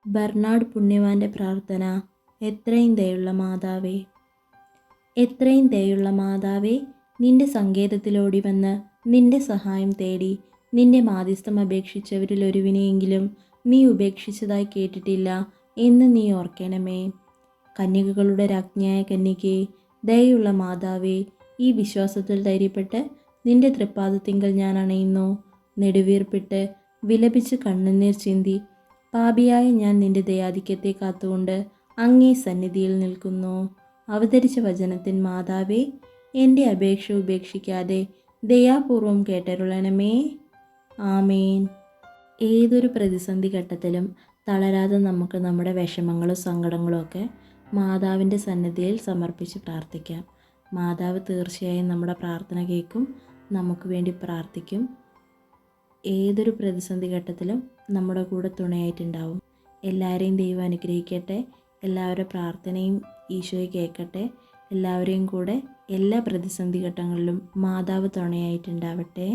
Bernard പുണ്യവാൻ്റെ പ്രാർത്ഥന. എത്രയും ദയുള്ള മാതാവേ, എത്രയും ദയുള്ള മാതാവേ, നിന്റെ സങ്കേതത്തിലോടി വന്ന് നിന്റെ സഹായം തേടി നിന്റെ മാധ്യസ്ഥം അപേക്ഷിച്ചവരിൽ ഒരുവിനെയെങ്കിലും നീ ഉപേക്ഷിച്ചതായി കേട്ടിട്ടില്ല എന്ന് നീ ഓർക്കണമേ. കന്യകകളുടെ രാജ്ഞിയായ കന്യകേ, ദയുള്ള മാതാവേ, ഈ വിശ്വാസത്തിൽ ധൈര്യപ്പെട്ട് നിന്റെ തൃപ്പാദത്തിങ്കൽ ഞാൻ അണയുന്നു. നെടുവീർപ്പിട്ട് വിലപിച്ച് കണ്ണുനീർ ചിന്തി പാപിയായ ഞാൻ നിന്റെ ദയാധിക്യത്തെ കാത്തുകൊണ്ട് അങ്ങേ സന്നിധിയിൽ നിൽക്കുന്നു. അവതരിച്ച വചനത്തിൻ മാതാവേ, എൻ്റെ അപേക്ഷ ഉപേക്ഷിക്കാതെ ദയാപൂർവം കേട്ടരുളണമേ. ആമേൻ. ഏതൊരു പ്രതിസന്ധി ഘട്ടത്തിലും തളരാതെ നമുക്ക് നമ്മുടെ വിഷമങ്ങളും സങ്കടങ്ങളും ഒക്കെ മാതാവിൻ്റെ സന്നിധിയിൽ സമർപ്പിച്ച് പ്രാർത്ഥിക്കാം. മാതാവ് തീർച്ചയായും നമ്മുടെ പ്രാർത്ഥന കേൾക്കും, നമുക്ക് വേണ്ടി പ്രാർത്ഥിക്കും. ഏതൊരു പ്രതിസന്ധി ഘട്ടത്തിലും നമ്മുടെ കൂടെ തുണയായിട്ടുണ്ടാവും. എല്ലാവരെയും ദൈവം അനുഗ്രഹിക്കട്ടെ. എല്ലാവരുടെ പ്രാർത്ഥനയും ഈശോയെ കേൾക്കട്ടെ. എല്ലാവരെയും കൂടെ എല്ലാ പ്രതിസന്ധി ഘട്ടങ്ങളിലും മാതാവ് തുണയായിട്ടുണ്ടാവട്ടെ.